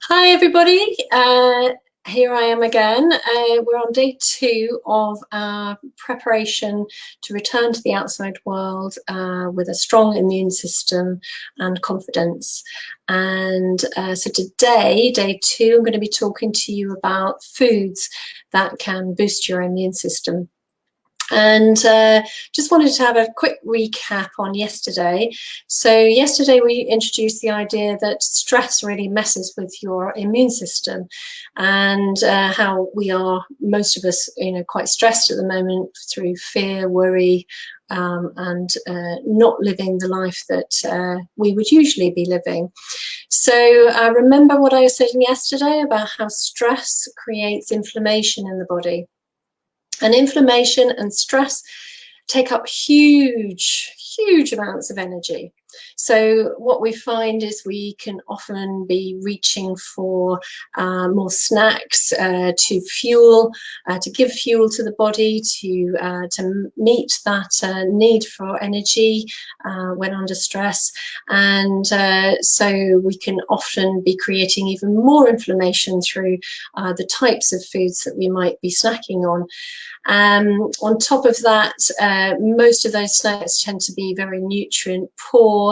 Hi everybody, here I am again. We're on day 2 of our preparation to return to the outside world with a strong immune system and confidence. And so today, day 2, I'm going to be talking to you about foods that can boost your immune system. And just wanted to have a quick recap on yesterday. So yesterday we introduced the idea that stress really messes with your immune system, and how we are, most of us, quite stressed at the moment through fear, worry, and not living the life that we would usually be living. So remember what I was saying yesterday about how stress creates inflammation in the body. And inflammation and stress take up huge amounts of energy. So what we find is we can often be reaching for more snacks to fuel, to give fuel to the body, to meet that need for energy when under stress. And so we can often be creating even more inflammation through the types of foods that we might be snacking on. On top of that, most of those snacks tend to be very nutrient poor,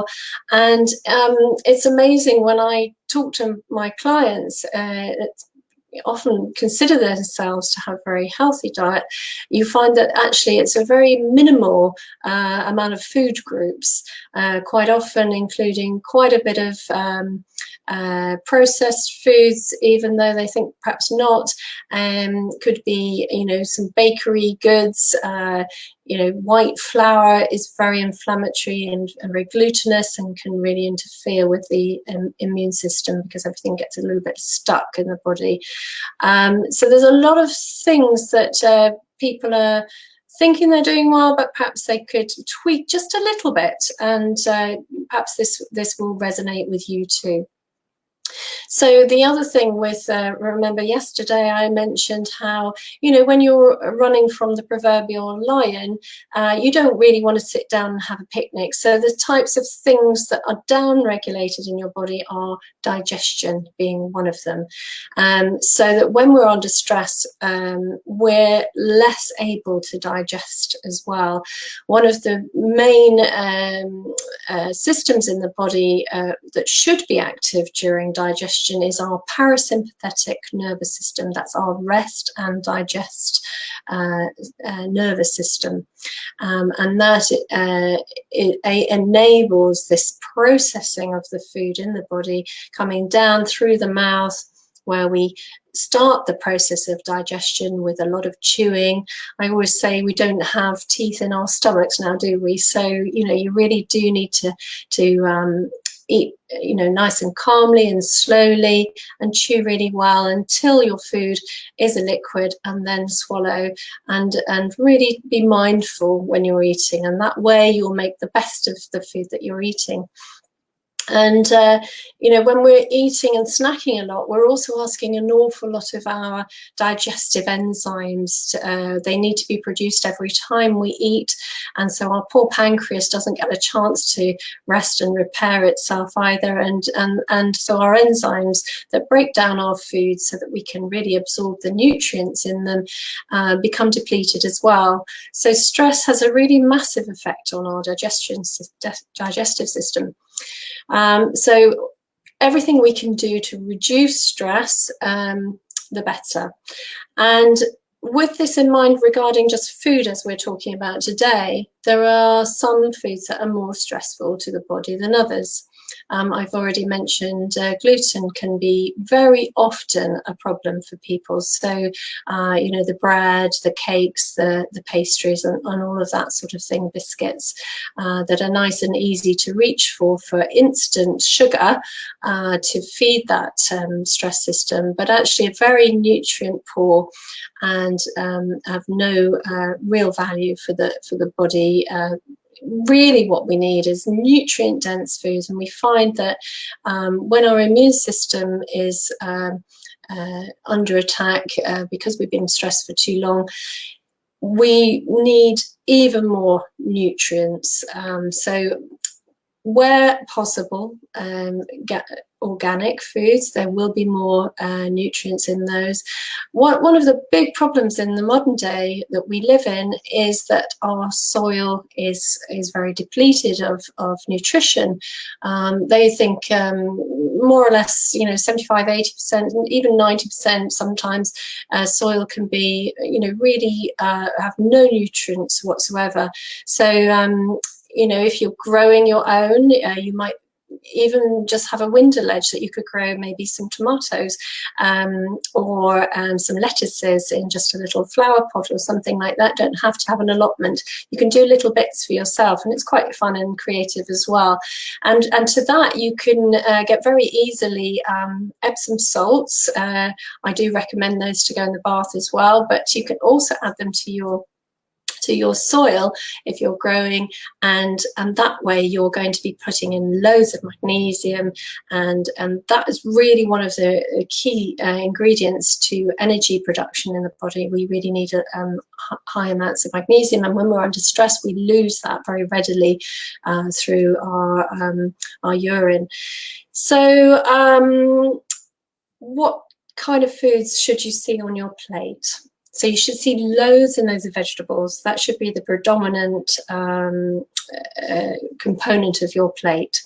and it's amazing when I talk to my clients that often consider themselves to have a very healthy diet. You find that actually it's a very minimal amount of food groups, quite often including quite a bit of processed foods, even though they think perhaps not. Could be, some bakery goods. White flour is very inflammatory and very glutinous and can really interfere with the immune system because everything gets a little bit stuck in the body. So there's a lot of things that people are thinking they're doing well, but perhaps they could tweak just a little bit, and perhaps this will resonate with you too. So the other thing with, remember yesterday I mentioned how, when you're running from the proverbial lion, you don't really want to sit down and have a picnic. So the types of things that are down-regulated in your body are digestion being one of them. So that when we're under stress, we're less able to digest as well. One of the main systems in the body that should be active during digestion is our parasympathetic nervous system. That's our rest and digest nervous system, and that it enables this processing of the food in the body coming down through the mouth, where we start the process of digestion with a lot of chewing. I always say we don't have teeth in our stomachs now, do we? So you really do need to eat nice and calmly and slowly, and chew really well until your food is a liquid, and then swallow, and really be mindful when you're eating, and that way you'll make the best of the food that you're eating. And when we're eating and snacking a lot, we're also asking an awful lot of our digestive enzymes. They need to be produced every time we eat, and so our poor pancreas doesn't get a chance to rest and repair itself either, and so our enzymes that break down our food so that we can really absorb the nutrients in them become depleted as well. So stress has a really massive effect on our digestive system. So everything we can do to reduce stress, the better. And with this in mind, regarding just food, as we're talking about today, there are some foods that are more stressful to the body than others. I've already mentioned gluten can be very often a problem for people. So, the bread, the cakes, the pastries, and all of that sort of thing, biscuits that are nice and easy to reach for instant sugar to feed that stress system, but actually are very nutrient poor and have no real value for the body. Really what we need is nutrient-dense foods, and we find that when our immune system is under attack because we've been stressed for too long, we need even more nutrients. So where possible, organic foods, there will be more nutrients in those. One of the big problems in the modern day that we live in is that our soil is very depleted of nutrition. They think more or less, 75, 80%, and even 90% sometimes, soil can be, really have no nutrients whatsoever. So, if you're growing your own, you might even just have a window ledge that you could grow maybe some tomatoes or some lettuces in just a little flower pot or something like that. Don't have to have an allotment. You can do little bits for yourself, and it's quite fun and creative as well. And to that you can get very easily Epsom salts. I do recommend those to go in the bath as well, but you can also add them to your soil if you're growing, and that way you're going to be putting in loads of magnesium, and that is really one of the key ingredients to energy production in the body. We really need high amounts of magnesium, and when we're under stress we lose that very readily through our urine. So what kind of foods should you see on your plate? So you should see loads and loads of vegetables. That should be the predominant component of your plate.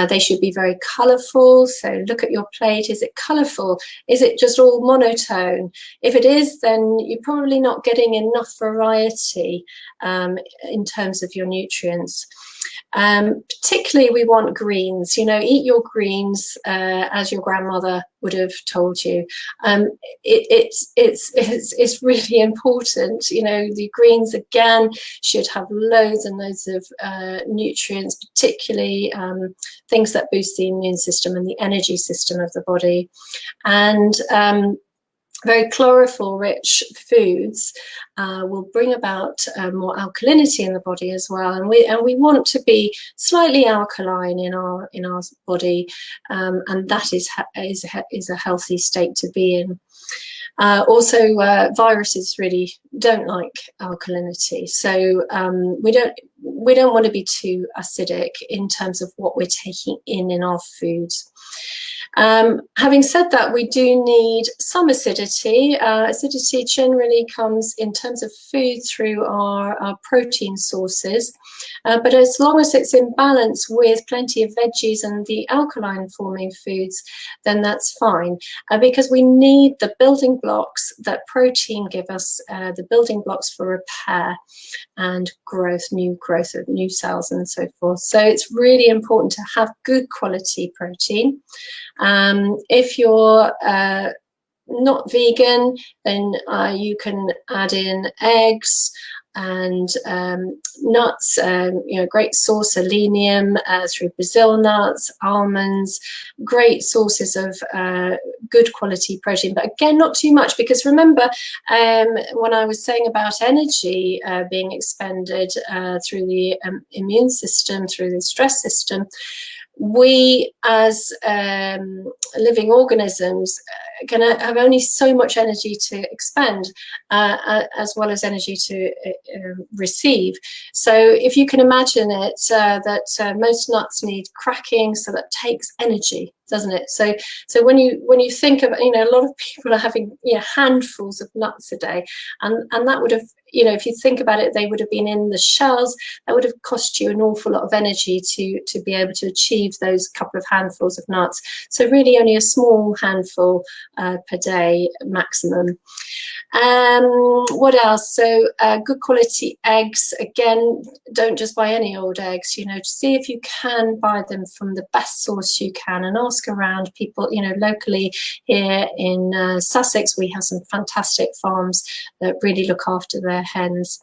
They should be very colourful. So look at your plate. Is it colourful? Is it just all monotone? If it is, then you're probably not getting enough variety in terms of your nutrients. Particularly we want greens. Eat your greens as your grandmother would have told you. It's really important. The greens again should have loads and loads of nutrients, particularly things that boost the immune system and the energy system of the body. And very chlorophyll rich foods will bring about more alkalinity in the body as well, and we want to be slightly alkaline in our body, and that is a healthy state to be in. Also, viruses really don't like alkalinity, so we don't want to be too acidic in terms of what we're taking in our foods. Having said that, we do need some acidity. Acidity generally comes in terms of food through our protein sources, but as long as it's in balance with plenty of veggies and the alkaline forming foods, then that's fine, because we need the building blocks that protein give us, the building blocks for repair and new growth of new cells and so forth. So it's really important to have good quality protein. If you're not vegan, then you can add in eggs and nuts, great source of selenium through Brazil nuts, almonds, great sources of good quality protein, but again not too much, because remember when I was saying about energy being expended through the immune system, through the stress system, we as living organisms can have only so much energy to expend as well as energy to receive. So if you can imagine it, that most nuts need cracking, so that takes energy, doesn't it? So when you think of, a lot of people are having handfuls of nuts a day, and that would have, if you think about it, they would have been in the shells. That would have cost you an awful lot of energy to be able to achieve those couple of handfuls of nuts. So really only a small handful per day maximum. What else? So good quality eggs. Again, don't just buy any old eggs. See if you can buy them from the best source you can, and ask around people. Locally here in Sussex, we have some fantastic farms that really look after their hens.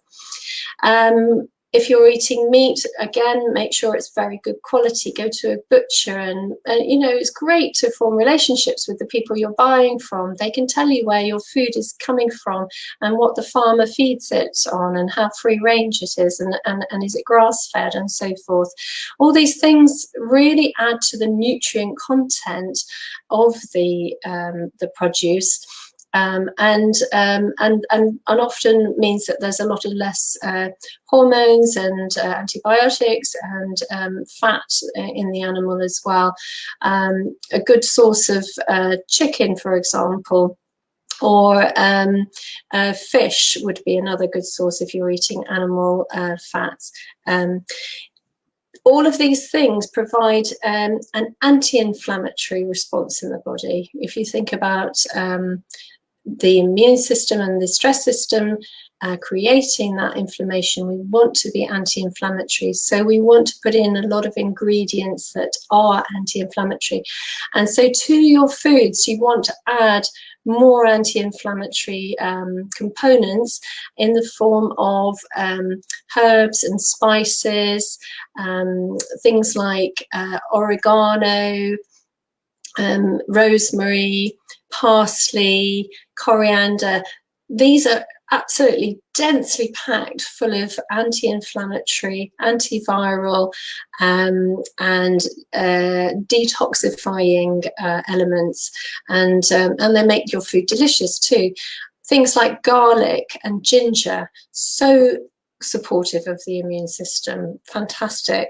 If you're eating meat, again, make sure it's very good quality. Go to a butcher, and it's great to form relationships with the people you're buying from. They can tell you where your food is coming from and what the farmer feeds it on, and how free range it is, and is it grass fed, and so forth. All these things really add to the nutrient content of the produce. and often means that there's a lot of less hormones and antibiotics and fat in the animal as well. A good source of chicken, for example, or fish would be another good source if you're eating animal fats. All of these things provide an anti-inflammatory response in the body. If you think about the immune system and the stress system creating that inflammation, we want to be anti-inflammatory. So we want to put in a lot of ingredients that are anti-inflammatory. And so to your foods, you want to add more anti-inflammatory components in the form of herbs and spices, things like oregano, rosemary, parsley, coriander. These are absolutely densely packed full of anti-inflammatory, antiviral and detoxifying elements, and they make your food delicious too. Things like garlic and ginger, so supportive of the immune system. Fantastic.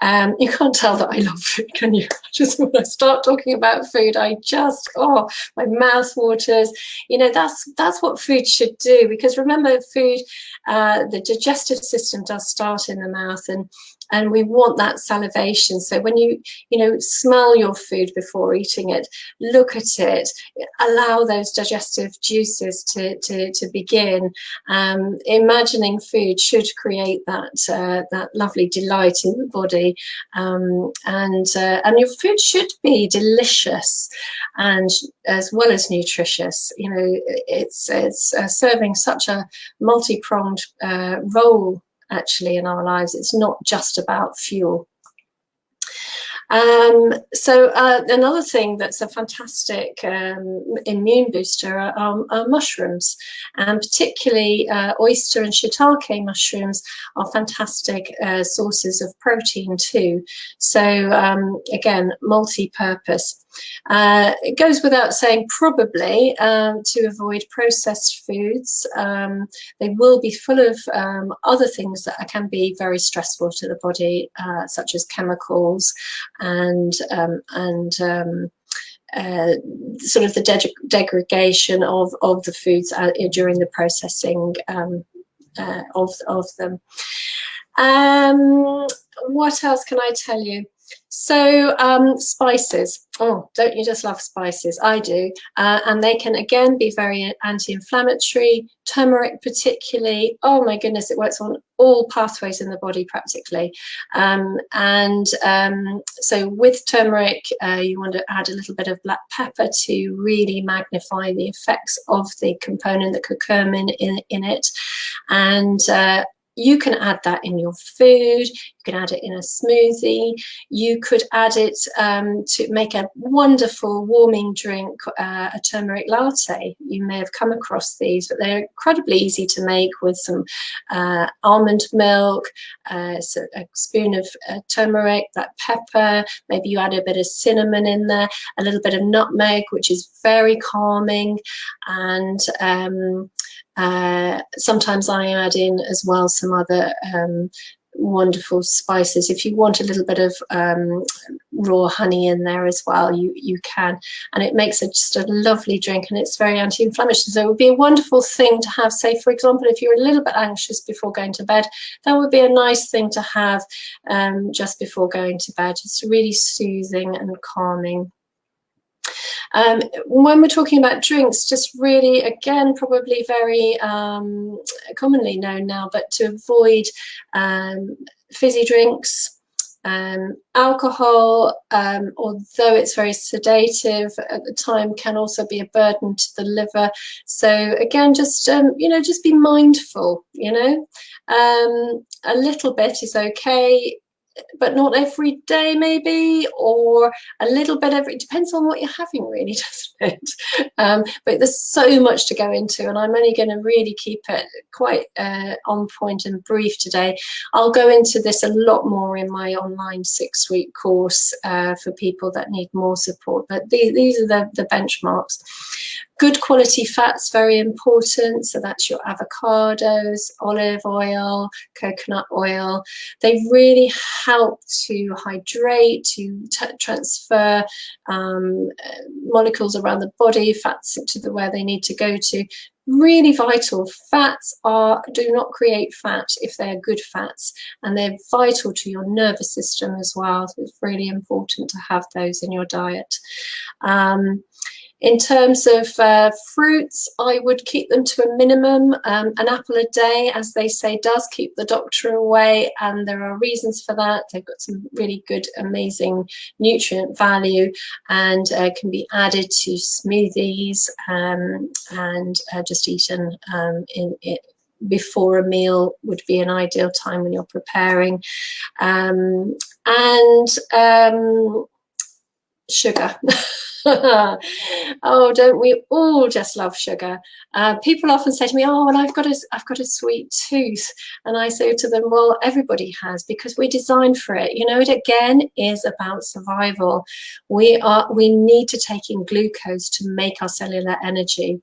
You can't tell that I love food, can you? Just when I start talking about food, I just, oh, my mouth waters. You know, that's what food should do, because remember, food, the digestive system does start in the mouth, and we want that salivation. So when you smell your food before eating it, look at it, allow those digestive juices to begin. Imagining food should create that lovely delight in the body, and your food should be delicious and as well as nutritious. You know, it's serving such a multi-pronged role actually in our lives. It's not just about fuel. So another thing that's a fantastic immune booster are mushrooms, and particularly oyster and shiitake mushrooms are fantastic sources of protein too. So again, multi-purpose. It goes without saying, probably, to avoid processed foods. They will be full of other things that can be very stressful to the body, such as chemicals and sort of the degradation of the foods during the processing of them. What else can I tell you? So spices. Oh, don't you just love spices? I do. And they can again be very anti-inflammatory. Turmeric particularly. Oh my goodness, it works on all pathways in the body practically. So with turmeric, you want to add a little bit of black pepper to really magnify the effects of the component, the curcumin in it. And you can add that in your food. You can add it in a smoothie. You could add it to make a wonderful warming drink, a turmeric latte. You may have come across these, but they're incredibly easy to make with some almond milk, so a spoon of turmeric, black pepper. Maybe you add a bit of cinnamon in there, a little bit of nutmeg, which is very calming, and sometimes I add in as well some other wonderful spices. If you want a little bit of raw honey in there as well, you can, and it makes it just a lovely drink, and it's very anti-inflammatory. So it would be a wonderful thing to have, say for example, if you're a little bit anxious before going to bed, that would be a nice thing to have just before going to bed. It's really soothing and calming. When we're talking about drinks, just really, again, probably very commonly known now, but to avoid fizzy drinks, alcohol, although it's very sedative at the time, can also be a burden to the liver. So again, just just be mindful. A little bit is okay, but not every day maybe, or a little bit every, it depends on what you're having really, doesn't it? But there's so much to go into, and I'm only going to really keep it quite on point and brief today. I'll go into this a lot more in my online 6-week course for people that need more support, but these are the benchmarks. Good quality fats, very important. So that's your avocados, olive oil, coconut oil. They really help to hydrate, to transfer molecules around the body, fats to where they need to go to. Really vital. Fats do not create fat if they're good fats, and they're vital to your nervous system as well. So it's really important to have those in your diet. In terms of fruits, I would keep them to a minimum. An apple a day, as they say, does keep the doctor away, and there are reasons for that. They've got some really good, amazing nutrient value, and can be added to smoothies and just eaten before a meal would be an ideal time when you're preparing. Sugar. Oh, don't we all just love sugar? People often say to me, "Oh, well, I've got a sweet tooth," and I say to them, "Well, everybody has, because we're designed for it." You know, it again is about survival. We need to take in glucose to make our cellular energy.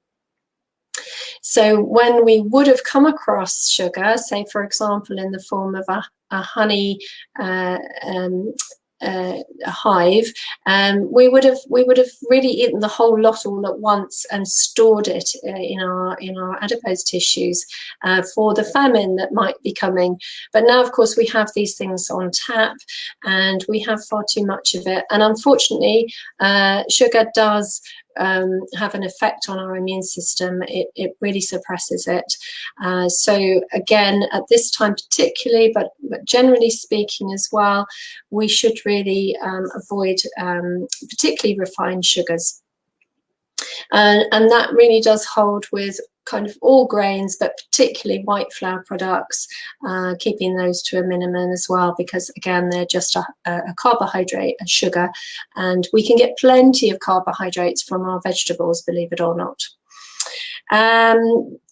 So when we would have come across sugar, say for example in the form of a honey hive, we would have really eaten the whole lot all at once and stored it in our adipose tissues for the famine that might be coming. But now, of course, we have these things on tap, and we have far too much of it. And unfortunately, sugar does have an effect on our immune system. It really suppresses it. So again, at this time particularly, but generally speaking as well, we should really avoid particularly refined sugars. And that really does hold with kind of all grains, but particularly white flour products, keeping those to a minimum as well, because again, they're just a carbohydrate, a sugar, and we can get plenty of carbohydrates from our vegetables, believe it or not.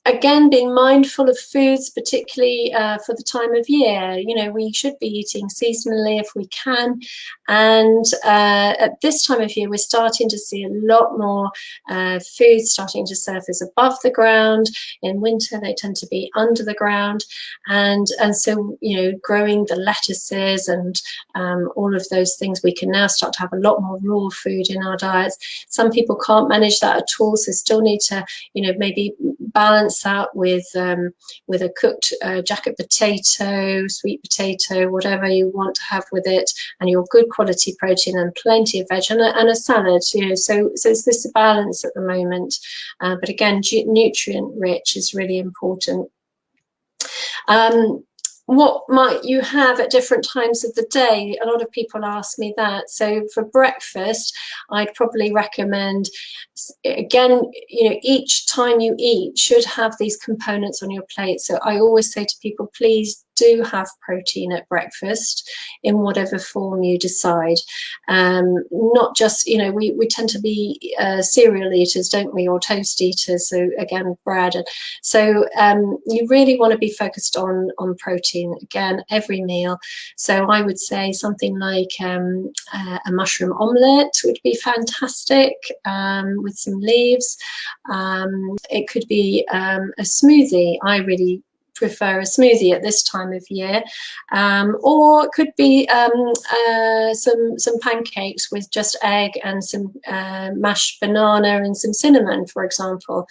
Again, being mindful of foods, particularly for the time of year. You know, we should be eating seasonally if we can. And at this time of year, we're starting to see a lot more foods starting to surface above the ground. In winter, they tend to be under the ground. And so, you know, growing the lettuces and all of those things, we can now start to have a lot more raw food in our diets. Some people can't manage that at all, so still need to, you know, maybe balance out with a cooked jacket potato, sweet potato, whatever you want to have with it, and your good quality protein and plenty of veg and a salad. You know, so it's this balance at the moment. But again, nutrient rich is really important. What might you have at different times of the day? A lot of people ask me that. So for breakfast, I'd probably recommend, again, you know, each time you eat should have these components on your plate. So I always say to people, please do have protein at breakfast in whatever form you decide. Not just, you know, we tend to be cereal eaters, don't we, or toast eaters, so again, bread. And so you really want to be focused on protein, again, every meal. So I would say something like a mushroom omelette would be fantastic, with some leaves. It could be a smoothie. I really prefer a smoothie at this time of year, or it could be some pancakes with just egg and some mashed banana and some cinnamon, for example.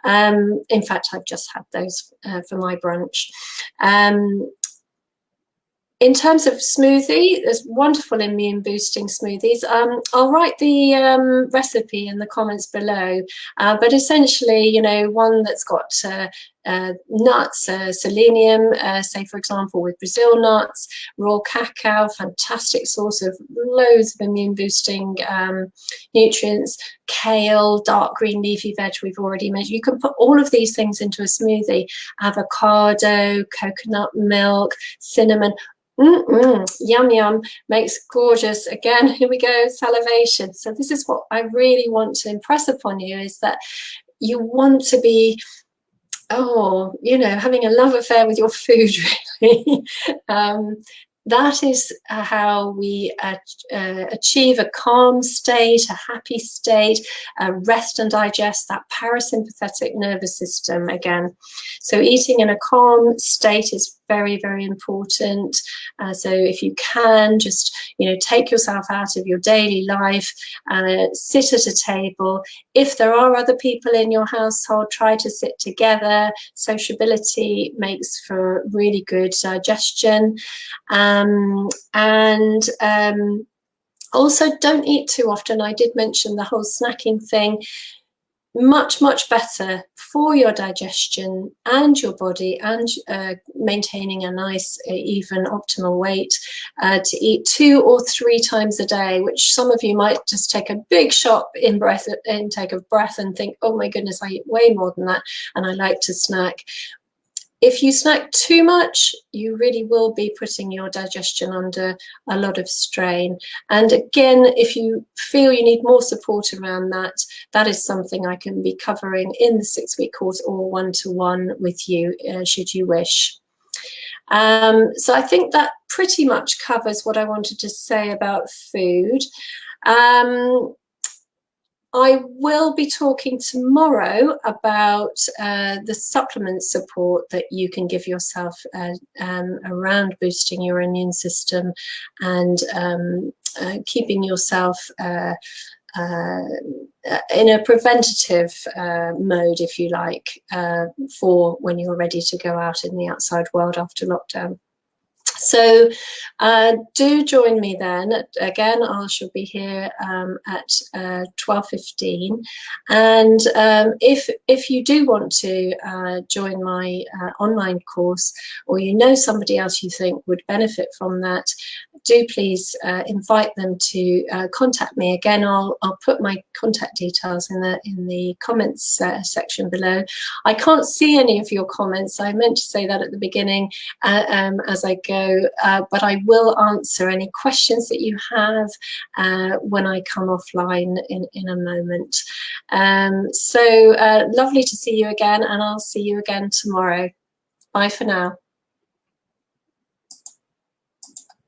In fact, I've just had those for my brunch. In terms of smoothie, there's wonderful immune boosting smoothies. I'll write the recipe in the comments below, but essentially, you know, one that's got nuts, selenium, say for example with Brazil nuts, raw cacao, fantastic source of loads of immune boosting nutrients, kale, dark green leafy veg we've already mentioned. You can put all of these things into a smoothie, avocado, coconut milk, cinnamon. Yum yum, makes gorgeous. Again, here we go, salivation. So this is what I really want to impress upon you, is that you want to be, oh, you know, having a love affair with your food, really. that is how we achieve a calm state, a happy state, rest and digest, that parasympathetic nervous system again. So eating in a calm state is very, very important. So if you can, just, you know, take yourself out of your daily life, sit at a table. If there are other people in your household, try to sit together. Sociability makes for really good digestion. Also, don't eat too often. I did mention the whole snacking thing. Much, much better for your digestion and your body, and maintaining a nice, even, optimal weight, to eat 2 or 3 times a day, which some of you might just take a big shot in intake of breath and think, oh my goodness, I eat way more than that, and I like to snack. If you snack too much, you really will be putting your digestion under a lot of strain. And again, if you feel you need more support around that, that is something I can be covering in the 6-week course or one-to-one with you, should you wish. So I think that pretty much covers what I wanted to say about food. I will be talking tomorrow about the supplement support that you can give yourself around boosting your immune system and keeping yourself in a preventative mode, if you like, for when you're ready to go out in the outside world after lockdown. So do join me then. Again, I shall be here at 12:15. And if you do want to join my online course, or you know somebody else you think would benefit from that, do please invite them to contact me. Again, I'll put my contact details in the comments section below. I can't see any of your comments. I meant to say that at the beginning as I go. But I will answer any questions that you have when I come offline in a moment. So lovely to see you again, and I'll see you again tomorrow. Bye for now.